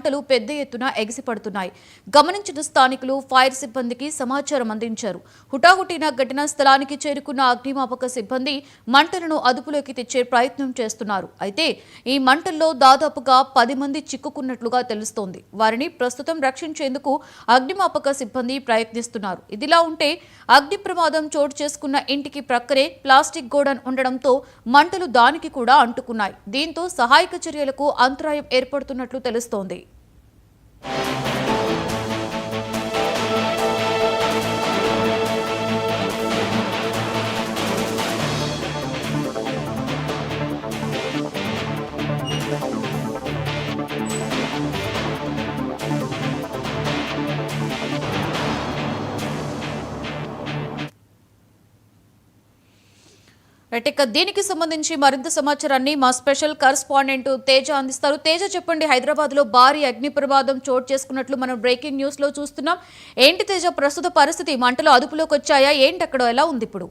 మంటలు పెద్ద ఎత్తున ఎగిసిపడుతున్నాయి. గమనించిన స్థానికులు ఫైర్ సిబ్బందికి సమాచారం అందించారు. హుటాహుటిన ఘటనా స్థలానికి చేరుకున్న అగ్నిమాపక సిబ్బంది మంటలను అదుపులోకి తెచ్చే ప్రయత్నం చేస్తున్నారు. అయితే ఈ మంటల్లో దాదాపుగా 10 మంది చిక్కుకున్నట్లుగా తెలుస్తోంది. వారిని ప్రస్తుతం రక్షించేందుకు అగ్నిమాపక సిబ్బంది ప్రయత్నిస్తున్నారు. ఇదిలా ఉంటే అగ్ని ప్రమాదం చోటు చేసుకున్న ఇంటికి ప్రక్కనే ప్లాస్టిక్ గోడౌన్ ఉండడంతో మంటలు దానికి కూడా అంటుకున్నాయి. దీంతో సహాయక చర్యలకు అంతరాయం ఏర్పడుతున్నట్లు తెలుస్తోంది. దీనికి సంబంధించి మరింత సమాచారాన్ని మా స్పెషల్ కరెస్పాండెంట్ తేజ అందిస్తారు. తేజ, చెప్పండి, హైదరాబాద్ లో భారీ అగ్ని ప్రమాదం చోటు చేసుకున్నట్లు మనం బ్రేకింగ్ న్యూస్ లో చూస్తున్నాం. ఏంటి తేజ ప్రస్తుత పరిస్థితి? మంటలు అదుపులోకి వచ్చాయా? ఏంటి అక్కడ ఎలా ఉంది ఇప్పుడు?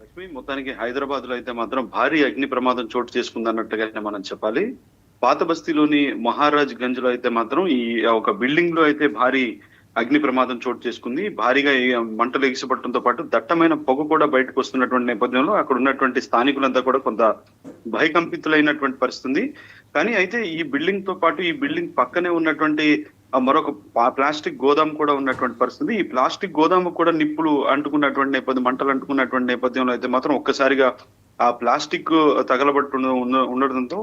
లక్ష్మి, మొత్తానికి హైదరాబాద్ లో అయితే మాత్రం భారీ అగ్ని ప్రమాదం చోటు చేసుకుందన్నట్టుగానే మనం చెప్పాలి. పాత బస్తీలోని మహారాజ్ గంజ్ లో అయితే మాత్రం ఈ ఒక బిల్డింగ్ లో అయితే భారీ అగ్ని ప్రమాదం చోటు చేసుకుంది. భారీగా మంటలు ఎగిసిపడటంతో పాటు దట్టమైన పొగ కూడా బయటకు వస్తున్నటువంటి నేపథ్యంలో అక్కడ ఉన్నటువంటి స్థానికులంతా కూడా కొంత భయకంపితులైనటువంటి పరిస్థితి. కానీ అయితే ఈ బిల్డింగ్ తో పాటు ఈ బిల్డింగ్ పక్కనే ఉన్నటువంటి మరొక ప్లాస్టిక్ గోదాం కూడా ఉన్నటువంటి పరిస్థితి. ఈ ప్లాస్టిక్ గోదాము కూడా నిప్పులు అంటుకున్నటువంటి నేపథ్యం, మంటలు అంటుకున్నటువంటి నేపథ్యంలో అయితే మాత్రం ఒక్కసారిగా ఆ ప్లాస్టిక్ తగలబట్టు ఉండడంతో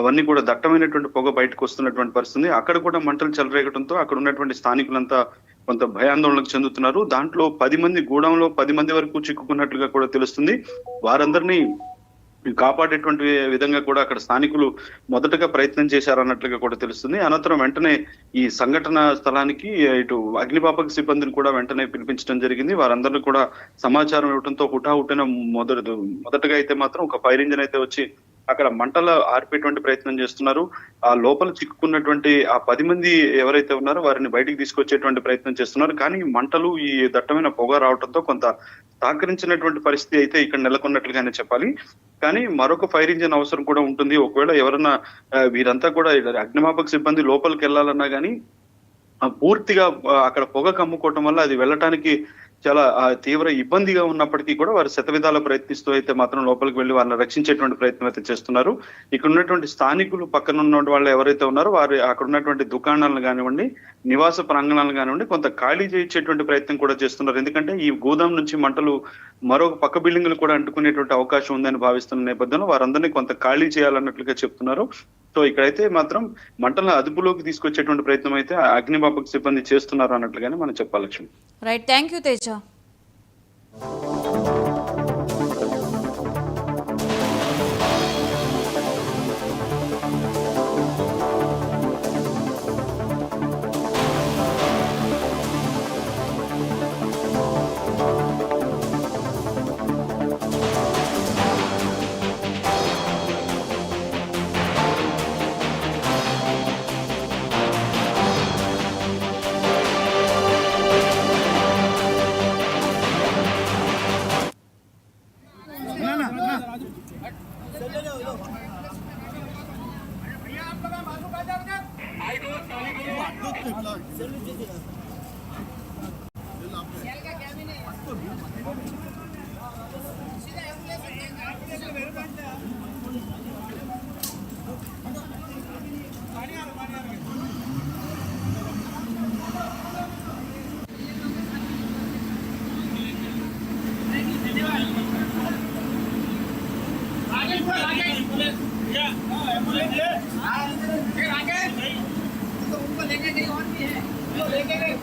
అవన్నీ కూడా దట్టమైనటువంటి పొగ బయటకు వస్తున్నటువంటి పరిస్థితి. అక్కడ కూడా మంటలు చెలరేగడంతో అక్కడ ఉన్నటువంటి స్థానికులంతా కొంత భయాందోళనకు చెందుతున్నారు. దాంట్లో 10 మంది గూడెంలో 10 మంది వరకు చిక్కుకున్నట్లుగా కూడా తెలుస్తుంది. వారందరినీ కాపాడేటువంటి విధంగా కూడా అక్కడ స్థానికులు మొదటగా ప్రయత్నం చేశారన్నట్లుగా కూడా తెలుస్తుంది. అనంతరం వెంటనే ఈ సంఘటన స్థలానికి ఇటు అగ్నిమాపక సిబ్బందిని కూడా వెంటనే పిలిపించడం జరిగింది. వారందరినీ కూడా సమాచారం ఇవ్వడంతో హుటాహుటిన మొదటగా అయితే మాత్రం ఒక ఫైర్ ఇంజిన్ అయితే వచ్చి అక్కడ మంటలు ఆర్పేటువంటి ప్రయత్నం చేస్తున్నారు. ఆ లోపల చిక్కుకున్నటువంటి ఆ 10 మంది ఎవరైతే ఉన్నారో వారిని బయటికి తీసుకొచ్చేటువంటి ప్రయత్నం చేస్తున్నారు. కానీ మంటలు ఈ దట్టమైన పొగ రావడంతో కొంత సహకరించినటువంటి పరిస్థితి అయితే ఇక్కడ నెలకొన్నట్లుగానే చెప్పాలి. కానీ మరొక ఫైర్ ఇంజిన్ అవసరం కూడా ఉంటుంది. ఒకవేళ ఎవరన్నా వీరంతా కూడా అగ్నిమాపక సిబ్బంది లోపలికి వెళ్ళాలన్నా కానీ పూర్తిగా అక్కడ పొగ కమ్ముకోవటం వల్ల అది వెళ్ళటానికి చాలా తీవ్ర ఇబ్బందిగా ఉన్నప్పటికీ కూడా వారు శతవిధాల ప్రయత్నిస్తూ అయితే మాత్రం లోపలికి వెళ్లి వాళ్ళని రక్షించేటువంటి ప్రయత్నం అయితే చేస్తున్నారు. ఇక్కడ ఉన్నటువంటి స్థానికులు పక్కన ఉన్న వాళ్ళు ఎవరైతే ఉన్నారో వారు అక్కడ ఉన్నటువంటి దుకాణాలను కానివ్వండి, నివాస ప్రాంగణాలను కానివ్వండి కొంత ఖాళీ చేయించేటువంటి ప్రయత్నం కూడా చేస్తున్నారు. ఎందుకంటే ఈ గోదాం నుంచి మంటలు మరొక పక్క బిల్డింగ్లు కూడా అంటుకునేటువంటి అవకాశం ఉందని భావిస్తున్న నేపథ్యంలో వారందరినీ కొంత ఖాళీ చేయాలన్నట్లుగా చెప్తున్నారు. సో ఇక్కడైతే మాత్రం మంటలను అదుపులోకి తీసుకొచ్చేటువంటి ప్రయత్నం అయితే అగ్నిమాపక సిబ్బంది చేస్తున్నారు అన్నట్లుగానే మనం చెప్పాలి. Lakshmi, right, thank you Teja. लेके गए और भी है, लेके गए।